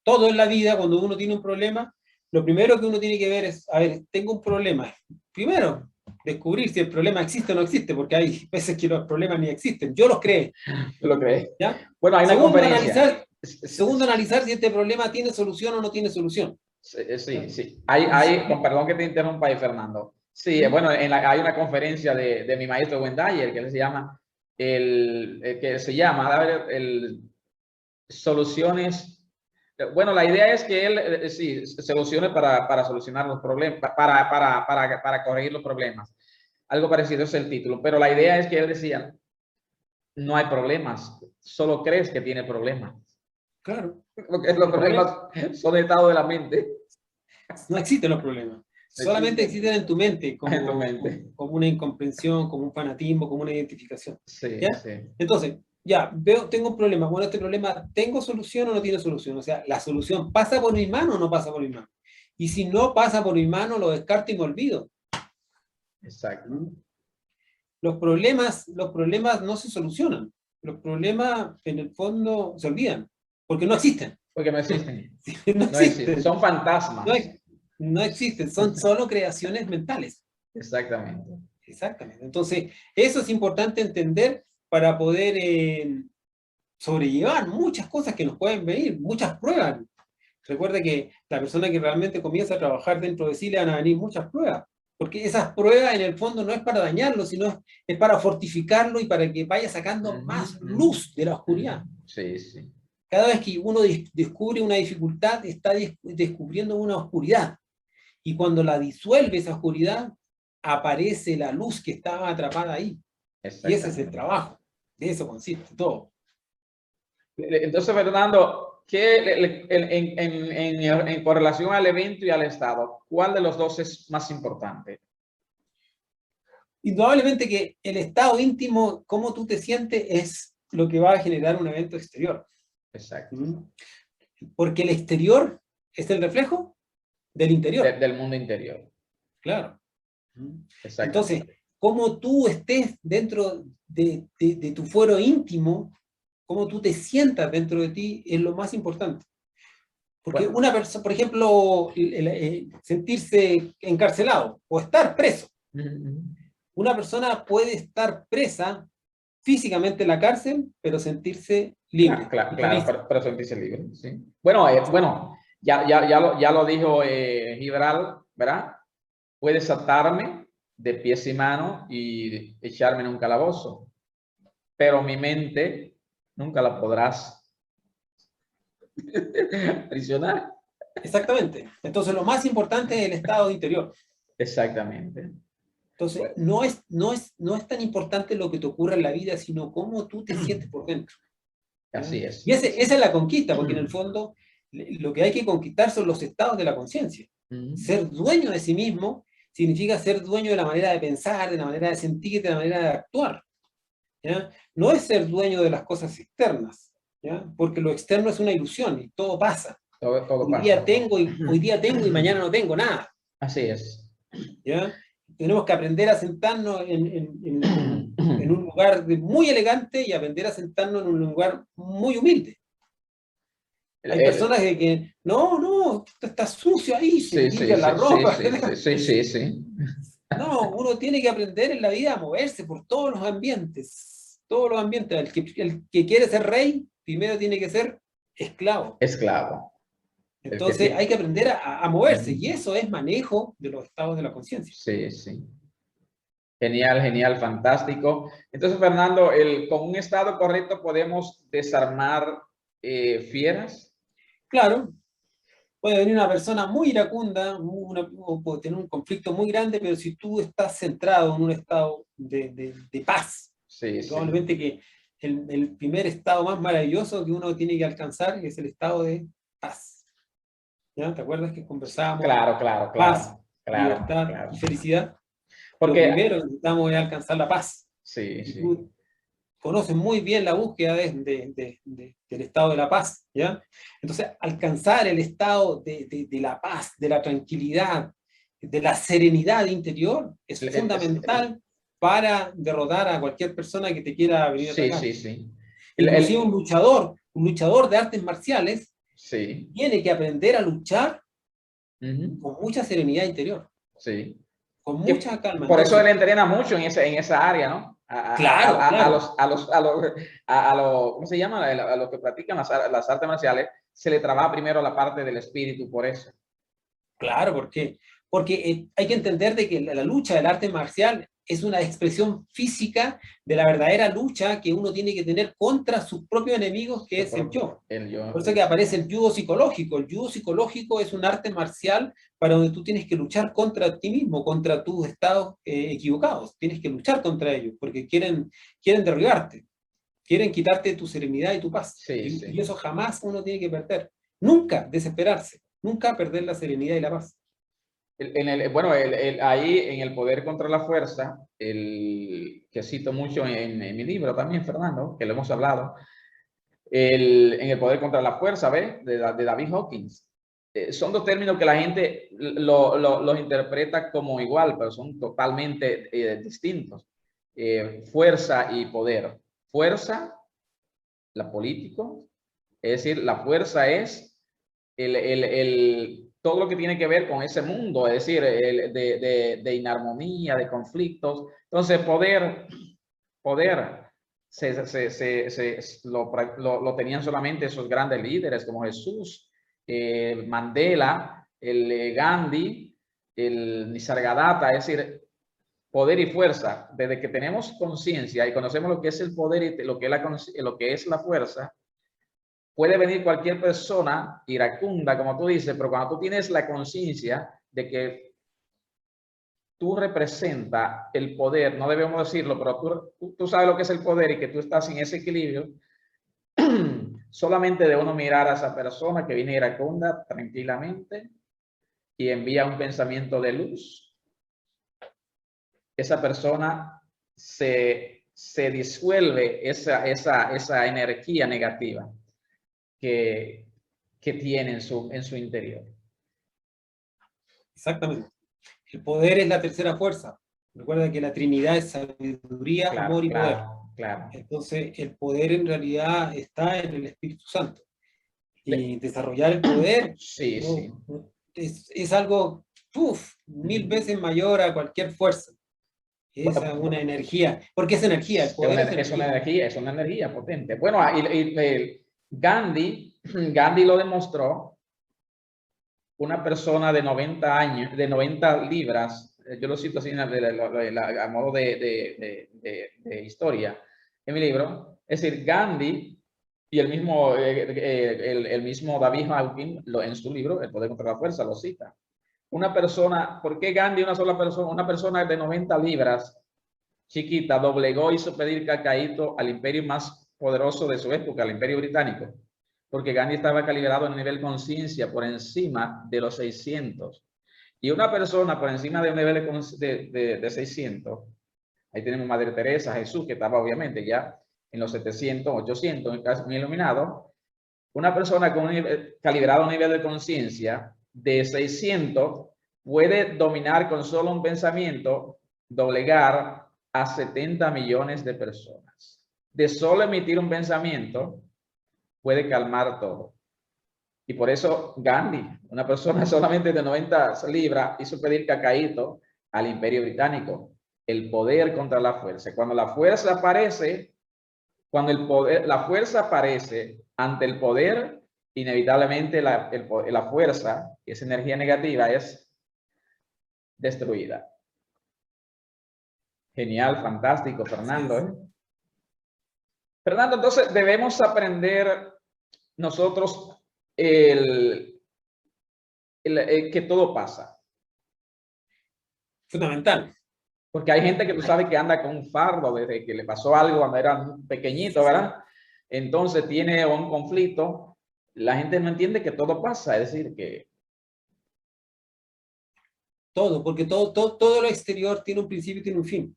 Todo en la vida, cuando uno tiene un problema, lo primero que uno tiene que ver es, a ver, tengo un problema. Primero, descubrir si el problema existe o no existe, porque hay veces que los problemas ni existen. Yo los creé. ¿Tú lo crees? ¿Ya? Bueno, hay una conferencia. Segundo, analizar si este problema tiene solución o no tiene solución. Sí. Perdón que te interrumpa ahí, Fernando. Sí, bueno, hay una conferencia de mi maestro Wendayer que se llama, soluciones. Bueno, la idea es que él, soluciones para solucionar los problemas, para corregir los problemas. Algo parecido es el título, pero la idea es que él decía, no hay problemas, solo crees que tiene problemas. Claro. Los problemas son estado de la mente. No existen los problemas. Solamente existen en tu mente, como una incomprensión, como un fanatismo, como una identificación. Sí. Entonces, ya, tengo un problema. Bueno, este problema, ¿tengo solución o no tiene solución? O sea, ¿la solución pasa por mi mano o no pasa por mi mano? Y si no pasa por mi mano, lo descarto y me olvido. Exacto. Los problemas no se solucionan. Los problemas, en el fondo, se olvidan, porque no existen. Porque no existen. No existen. Son fantasmas. No existen, son solo creaciones mentales. Exactamente. Exactamente. Entonces, eso es importante entender para poder sobrellevar muchas cosas que nos pueden venir, muchas pruebas. Recuerda que la persona que realmente comienza a trabajar dentro de sí le van a venir muchas pruebas, porque esas pruebas en el fondo no es para dañarlo, sino es para fortificarlo y para que vaya sacando más luz de la oscuridad. Sí, sí. Cada vez que uno descubre una dificultad, está descubriendo una oscuridad. Y cuando la disuelve esa oscuridad, aparece la luz que estaba atrapada ahí. Y ese es el trabajo. De eso consiste todo. Entonces, Fernando, en correlación al evento y al estado, ¿cuál de los dos es más importante? Indudablemente que el estado íntimo, cómo tú te sientes, es lo que va a generar un evento exterior. Exacto. Porque el exterior es el reflejo del interior. Del mundo interior. Claro. Exacto. Entonces, cómo tú estés dentro de tu fuero íntimo, cómo tú te sientas dentro de ti, es lo más importante. Porque bueno, una persona, por ejemplo, sentirse encarcelado o estar preso. Una persona puede estar presa físicamente en la cárcel, pero sentirse libre. Claro, pero sentirse libre, sí. Bueno, ya lo dijo Gibral, ¿verdad? Puedes atarme de pies y manos y echarme en un calabozo, pero mi mente nunca la podrás prisionar. Exactamente. Entonces, lo más importante es el estado interior. Exactamente. Entonces, no es tan importante lo que te ocurra en la vida, sino cómo tú te sientes por dentro. Así es. Y esa es la conquista, porque en el fondo lo que hay que conquistar son los estados de la conciencia. Ser dueño de sí mismo significa ser dueño de la manera de pensar, de la manera de sentir, de la manera de actuar. ¿Ya? No es ser dueño de las cosas externas, ¿ya? Porque lo externo es una ilusión y todo pasa. Todo hoy día tengo y mañana no tengo nada. Así es. ¿Ya? Tenemos que aprender a sentarnos en un lugar muy elegante y aprender a sentarnos en un lugar muy humilde. Hay personas que no, está sucio ahí, se limpia la ropa. Sí. No, uno tiene que aprender en la vida a moverse por todos los ambientes. Todos los ambientes. El que quiere ser rey, primero tiene que ser esclavo. Esclavo. Entonces hay que aprender a moverse, y eso es manejo de los estados de la conciencia. Sí. Genial, fantástico. Entonces, Fernando, con un estado correcto podemos desarmar fieras. Claro. Puede venir una persona muy iracunda, o puede tener un conflicto muy grande, pero si tú estás centrado en un estado de paz, probablemente que el primer estado más maravilloso que uno tiene que alcanzar es el estado de paz. ¿Ya? ¿Te acuerdas que conversábamos? Claro. Paz, libertad y felicidad. Porque lo primero que necesitamos es alcanzar la paz. Sí. Tú conoces muy bien la búsqueda del estado de la paz, ¿ya? Entonces, alcanzar el estado de la paz, de la tranquilidad, de la serenidad interior, es fundamental para derrotar a cualquier persona que te quiera venir a atacar. Sí. Inclusive un luchador de artes marciales, tiene que aprender a luchar con mucha serenidad interior. Sí. Con mucha calma. Por eso él entrena mucho en esa área, ¿no? Claro. A los ¿cómo se llama? A los que practican las artes marciales, se le trabaja primero la parte del espíritu, por eso. Claro, porque hay que entender de que la lucha del arte marcial es una expresión física de la verdadera lucha que uno tiene que tener contra sus propios enemigos, que es el yo. Por eso que aparece el judo psicológico. El judo psicológico es un arte marcial para donde tú tienes que luchar contra ti mismo, contra tus estados equivocados. Tienes que luchar contra ellos, porque quieren derribarte. Quieren quitarte tu serenidad y tu paz. Y eso jamás uno tiene que perder. Nunca desesperarse. Nunca perder la serenidad y la paz. Ahí en el poder contra la fuerza, que cito mucho en mi libro también, Fernando, que lo hemos hablado, en el poder contra la fuerza, ¿ves? De David Hawkins. Son dos términos que la gente los interpreta como igual, pero son totalmente distintos. Fuerza y poder. Fuerza, la político, es decir, la fuerza es todo lo que tiene que ver con ese mundo, es decir, de inarmonía, de conflictos. Entonces, poder lo tenían solamente esos grandes líderes como Jesús, Mandela, Gandhi, el Nisargadatta, es decir, poder y fuerza. Desde que tenemos conciencia y conocemos lo que es el poder y lo que es la fuerza, puede venir cualquier persona iracunda, como tú dices, pero cuando tú tienes la conciencia de que tú representas el poder, no debemos decirlo, pero tú sabes lo que es el poder y que tú estás en ese equilibrio, solamente de uno mirar a esa persona que viene iracunda tranquilamente y envía un pensamiento de luz, esa persona se disuelve esa energía negativa que tiene en su interior. Exactamente. El poder es la tercera fuerza. Recuerda que la Trinidad es sabiduría, Claro, amor y poder. Claro. Entonces, el poder en realidad está en el Espíritu Santo. Y desarrollar el poder Sí, sí. Es algo 1000 veces mayor a cualquier fuerza. Es una energía. Porque es energía. El poder es una energía potente. Bueno, Gandhi lo demostró. Una persona de 90 años, de 90 libras, yo lo cito así a modo de historia en mi libro. Es decir, Gandhi y el mismo David Hawkins en su libro, El poder contra la fuerza, lo cita. Una persona, ¿por qué Gandhi, una sola persona? Una persona de 90 libras, chiquita, doblegó, hizo pedir cacaíto al imperio más poderoso de su época, el Imperio Británico. Porque Gandhi estaba calibrado en nivel conciencia por encima de los 600. Y una persona por encima de un nivel de 600, ahí tenemos Madre Teresa, Jesús, que estaba obviamente ya en los 700, 800, casi muy iluminado. Una persona con calibrado a un nivel de conciencia de 600 puede dominar con solo un pensamiento, doblegar a 70 millones de personas. De solo emitir un pensamiento, puede calmar todo. Y por eso Gandhi, una persona solamente de 90 libras, hizo pedir cacaíto al Imperio Británico. El poder contra la fuerza. Cuando la fuerza aparece, la fuerza aparece ante el poder, inevitablemente la fuerza, que es energía negativa, es destruida. Genial, fantástico, Fernando, ¿eh? Fernando, entonces debemos aprender nosotros que todo pasa. Fundamental. Porque hay gente que tú sabes que anda con un fardo desde que le pasó algo cuando era pequeñito, ¿verdad? Entonces tiene un conflicto. La gente no entiende que todo pasa, es decir, que... Todo, porque todo lo exterior tiene un principio y tiene un fin.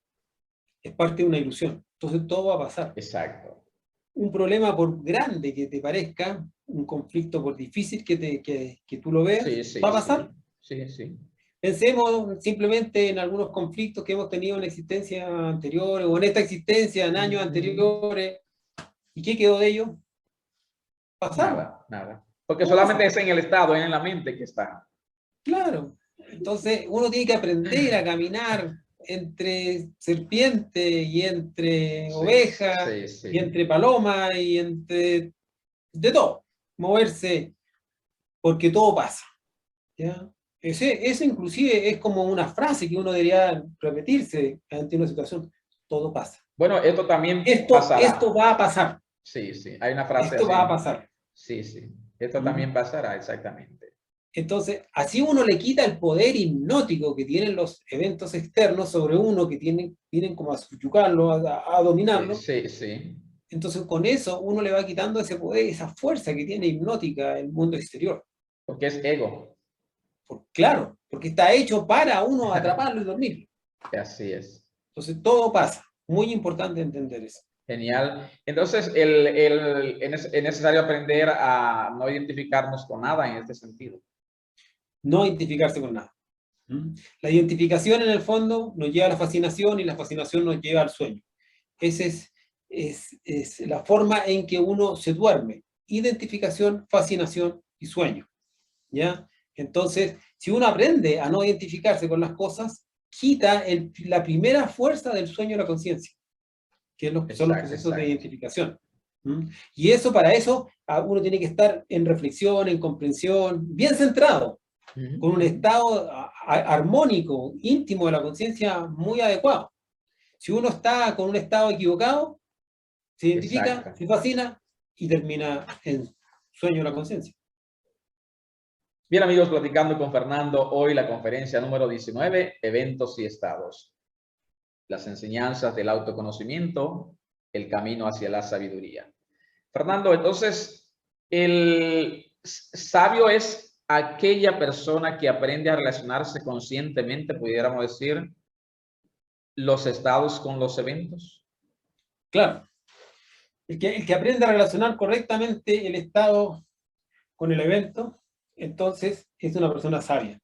Es parte de una ilusión. Entonces todo va a pasar. Exacto. Un problema, por grande que te parezca, un conflicto por difícil que tú lo veas, va a pasar. Sí. Pensemos simplemente en algunos conflictos que hemos tenido en existencias anteriores o en esta existencia en años anteriores. ¿Y qué quedó de ello? Pasaron. Nada. Porque solamente es en el estado, es en la mente que está. Claro. Entonces uno tiene que aprender a caminar entre serpiente y entre oveja y entre paloma y entre de todo, moverse, porque todo pasa, ¿ya? Eso inclusive es como una frase que uno debería repetirse ante una situación: todo pasa. Bueno, esto también pasará. Esto va a pasar. Sí, hay una frase esto así. Va a pasar. Sí, esto también pasará, exactamente. Entonces, así uno le quita el poder hipnótico que tienen los eventos externos sobre uno, que vienen como a subyugarlo, a dominarlo. Sí. Entonces, con eso uno le va quitando ese poder, esa fuerza que tiene hipnótica el mundo exterior. Porque es ego. Claro, porque está hecho para uno atraparlo y dormirlo. Así es. Entonces todo pasa. Muy importante entender eso. Genial. Entonces, es necesario aprender a no identificarnos con nada en este sentido. No identificarse con nada. La identificación en el fondo nos lleva a la fascinación y la fascinación nos lleva al sueño. Esa es la forma en que uno se duerme. Identificación, fascinación y sueño. ¿Ya? Entonces, si uno aprende a no identificarse con las cosas, quita la primera fuerza del sueño de la conciencia, que son los procesos de identificación. Y para eso, uno tiene que estar en reflexión, en comprensión, bien centrado, con un estado armónico, íntimo de la conciencia muy adecuado. Si uno está con un estado equivocado, se identifica, se fascina y termina en sueño de la conciencia. Bien, amigos, platicando con Fernando, hoy la conferencia número 19, eventos y estados. Las enseñanzas del autoconocimiento, el camino hacia la sabiduría. Fernando, entonces, el sabio es aquella persona que aprende a relacionarse conscientemente, pudiéramos decir, los estados con los eventos. Claro. El que aprende a relacionar correctamente el estado con el evento, entonces es una persona sabia.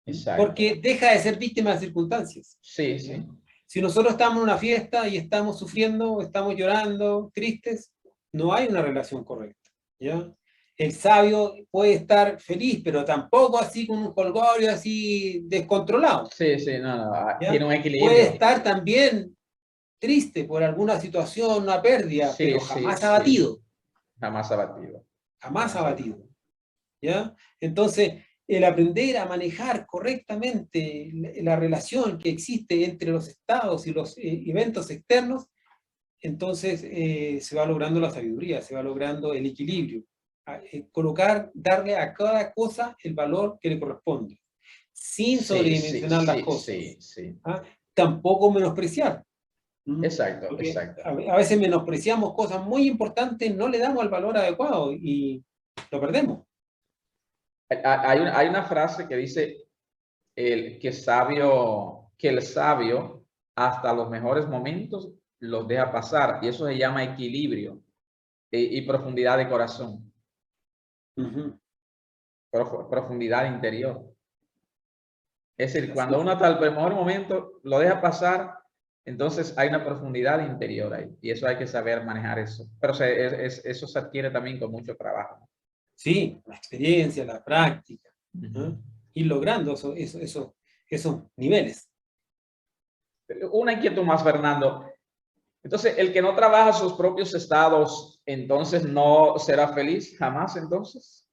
Exacto. Porque deja de ser víctima de circunstancias. Sí, sí. Si nosotros estamos en una fiesta y estamos sufriendo, estamos llorando, tristes, no hay una relación correcta, ¿ya? El sabio puede estar feliz, pero tampoco así con un jolgorio así descontrolado. Sí, sí, no, tiene un equilibrio. Puede estar también triste por alguna situación, una pérdida, sí, pero jamás abatido. Jamás abatido. Jamás abatido. ¿Ya? Entonces, el aprender a manejar correctamente la relación que existe entre los estados y los eventos externos, entonces se va logrando la sabiduría, se va logrando el equilibrio. Darle a cada cosa el valor que le corresponde, sin sobredimensionar las cosas. ¿Ah? Tampoco menospreciar. Exacto, porque exacto. A veces menospreciamos cosas muy importantes, no le damos el valor adecuado y lo perdemos. Hay una frase que dice que el sabio hasta los mejores momentos los deja pasar, y eso se llama equilibrio y profundidad de corazón. Profundidad interior. Es decir, cuando uno hasta el mejor momento lo deja pasar, entonces hay una profundidad interior ahí, y eso hay que saber manejar eso. Pero eso se adquiere también con mucho trabajo. Sí, la experiencia, la práctica, ir logrando esos niveles. Una inquietud más, Fernando. Entonces, el que no trabaja sus propios estados, entonces no será feliz jamás, entonces.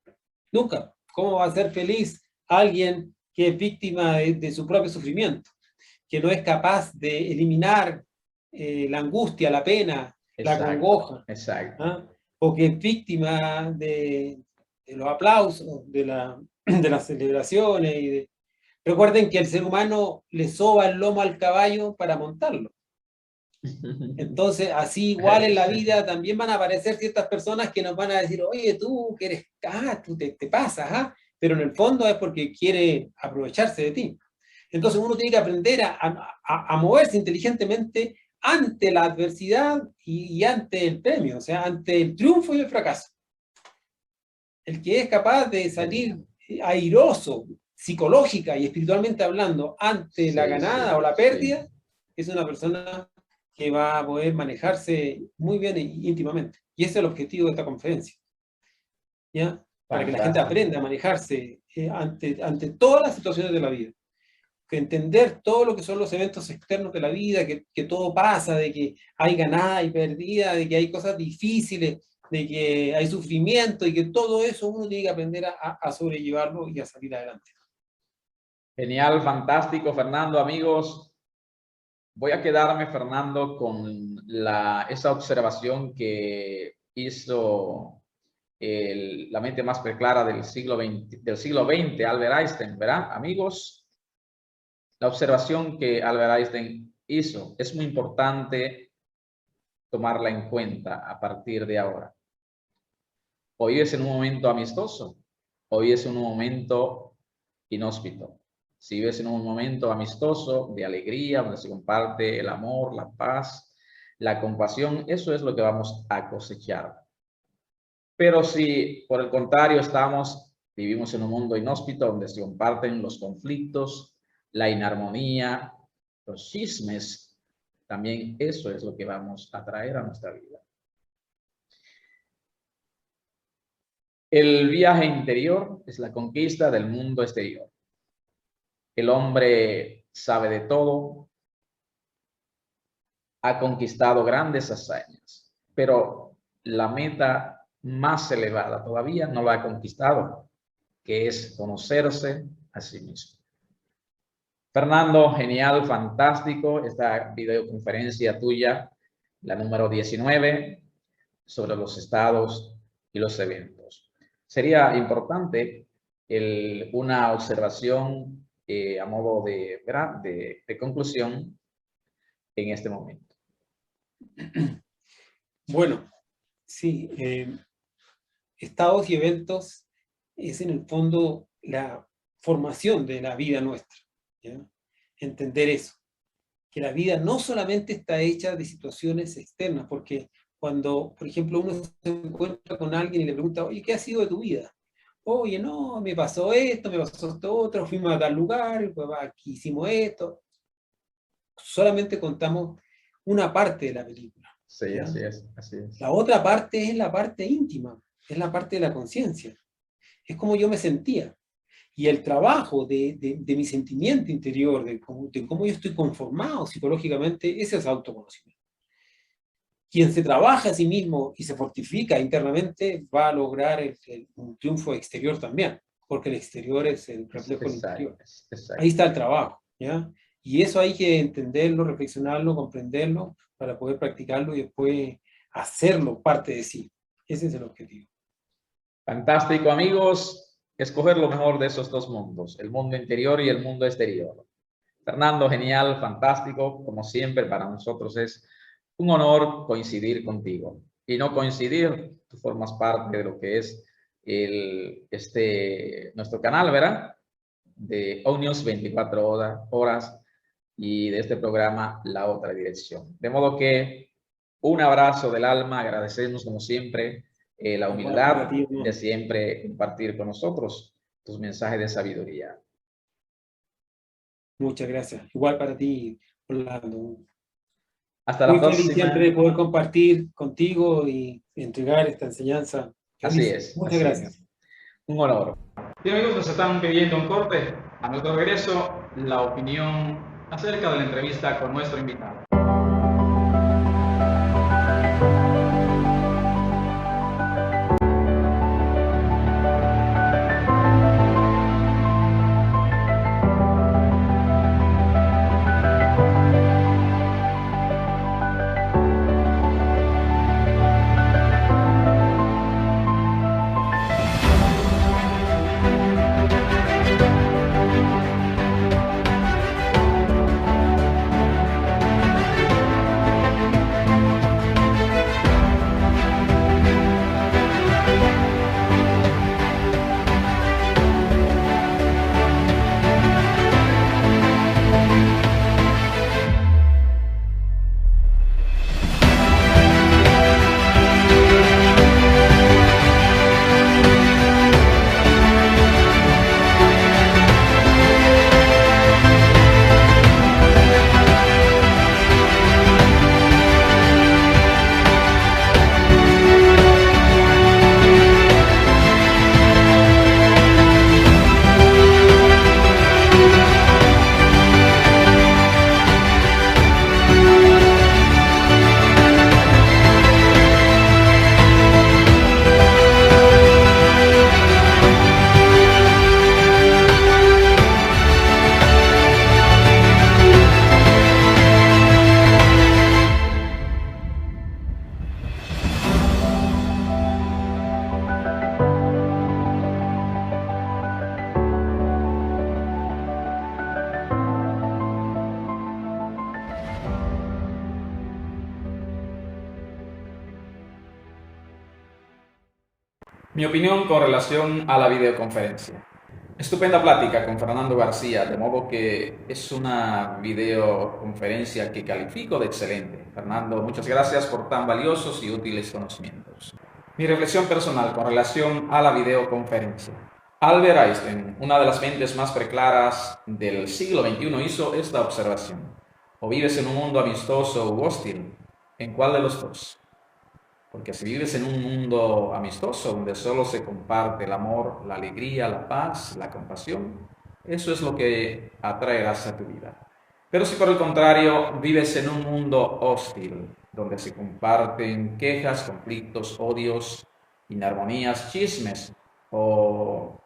Nunca. ¿Cómo va a ser feliz alguien que es víctima de su propio sufrimiento? Que no es capaz de eliminar la angustia, la pena, la congoja. Exacto. ¿Ah? O que es víctima de los aplausos, de las celebraciones. Recuerden que el ser humano le soba el lomo al caballo para montarlo. Entonces, así igual en la vida también van a aparecer ciertas personas que nos van a decir, oye, tú que eres, tú te pasas, ¿ah? Pero en el fondo es porque quiere aprovecharse de ti. Entonces uno tiene que aprender a moverse inteligentemente ante la adversidad y ante el premio, o sea, ante el triunfo y el fracaso. El que es capaz de salir airoso, psicológica y espiritualmente hablando, ante la ganada o la pérdida, es una persona que va a poder manejarse muy bien e íntimamente. Y ese es el objetivo de esta conferencia. ¿Ya? Para que la gente aprenda a manejarse ante todas las situaciones de la vida. Que entender todo lo que son los eventos externos de la vida, que todo pasa, de que hay ganada y perdida, de que hay cosas difíciles, de que hay sufrimiento y que todo eso uno tiene que aprender a sobrellevarlo y a salir adelante. Genial, fantástico, Fernando. Amigos, voy a quedarme, Fernando, con esa observación que hizo la mente más preclara del siglo XX, Albert Einstein, ¿verdad? Amigos, la observación que Albert Einstein hizo es muy importante tomarla en cuenta a partir de ahora. Hoy es en un momento amistoso, hoy es en un momento inhóspito. si vives en un momento amistoso, de alegría, donde se comparte el amor, la paz, la compasión, eso es lo que vamos a cosechar. Pero si por el contrario vivimos en un mundo inhóspito donde se comparten los conflictos, la inarmonía, los chismes, también eso es lo que vamos a traer a nuestra vida. El viaje interior es la conquista del mundo exterior. El hombre sabe de todo, ha conquistado grandes hazañas, pero la meta más elevada todavía no la ha conquistado, que es conocerse a sí mismo. Fernando, genial, fantástico, esta videoconferencia tuya, la número 19, sobre los estados y los eventos. Sería importante una observación a modo de conclusión en este momento. Bueno, sí, estados y eventos es en el fondo la formación de la vida nuestra, ¿ya? Entender eso, que la vida no solamente está hecha de situaciones externas, porque cuando, por ejemplo, uno se encuentra con alguien y le pregunta, oye, ¿qué ha sido de tu vida? Oye, no, me pasó esto otro, fuimos a tal lugar, pues, aquí hicimos esto. Solamente contamos una parte de la película. Sí, así es. La otra parte es la parte íntima, es la parte de la conciencia. Es como yo me sentía. Y el trabajo de mi sentimiento interior, de cómo yo estoy conformado psicológicamente, ese es autoconocimiento. Quien se trabaja a sí mismo y se fortifica internamente va a lograr un triunfo exterior también, porque el exterior es el reflejo del interior. Ahí está el trabajo, ¿ya? Y eso hay que entenderlo, reflexionarlo, comprenderlo, para poder practicarlo y después hacerlo parte de sí. Ese es el objetivo. Fantástico, amigos. Escoger lo mejor de esos dos mundos, el mundo interior y el mundo exterior. Fernando, genial, fantástico. Como siempre, para nosotros es un honor coincidir contigo. Y no coincidir, tú formas parte de lo que es nuestro canal, ¿verdad? De ONews 24 horas y de este programa La Otra Dirección. De modo que un abrazo del alma, agradecemos como siempre la humildad de siempre compartir con nosotros tus mensajes de sabiduría. Muchas gracias. Igual para ti, Orlando. Hasta la próxima. Muy feliz siempre de poder compartir contigo y entregar esta enseñanza. Así es. Muchas gracias. Un honor. Y amigos, nos están pidiendo un corte. A nuestro regreso, la opinión acerca de la entrevista con nuestro invitado. Mi opinión con relación a la videoconferencia. Estupenda plática con Fernando García, de modo que es una videoconferencia que califico de excelente. Fernando, muchas gracias por tan valiosos y útiles conocimientos. Mi reflexión personal con relación a la videoconferencia. Albert Einstein, una de las mentes más preclaras del siglo XXI, hizo esta observación. O vives en un mundo amistoso u hostil, ¿en cuál de los dos? Porque si vives en un mundo amistoso, donde solo se comparte el amor, la alegría, la paz, la compasión, eso es lo que atraerás a tu vida. Pero si por el contrario vives en un mundo hostil, donde se comparten quejas, conflictos, odios, inarmonías, chismes, o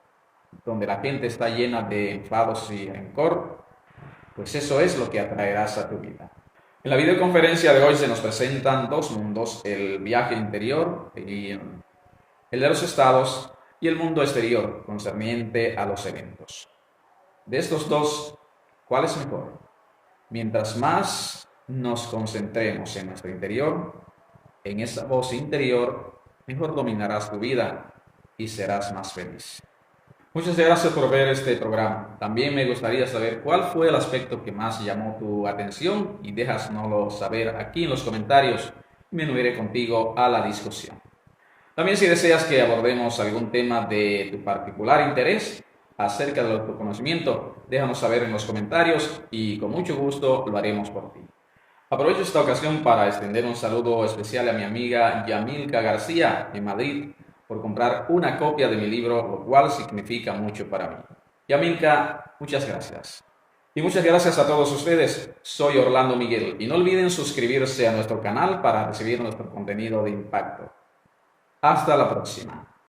donde la gente está llena de enfados y rencor, pues eso es lo que atraerás a tu vida. En la videoconferencia de hoy se nos presentan dos mundos, el viaje interior y el de los estados y el mundo exterior concerniente a los eventos. De estos dos, ¿cuál es mejor? Mientras más nos concentremos en nuestro interior, en esa voz interior, mejor dominarás tu vida y serás más feliz. Muchas gracias por ver este programa. También me gustaría saber cuál fue el aspecto que más llamó tu atención y déjanoslo saber aquí en los comentarios y me uniré contigo a la discusión. También si deseas que abordemos algún tema de tu particular interés acerca del autoconocimiento, déjanos saber en los comentarios y con mucho gusto lo haremos por ti. Aprovecho esta ocasión para extender un saludo especial a mi amiga Yamilka García en Madrid, por comprar una copia de mi libro, lo cual significa mucho para mí. Yamilka, muchas gracias. Y muchas gracias a todos ustedes. Soy Orlando Miguel y no olviden suscribirse a nuestro canal para recibir nuestro contenido de impacto. Hasta la próxima.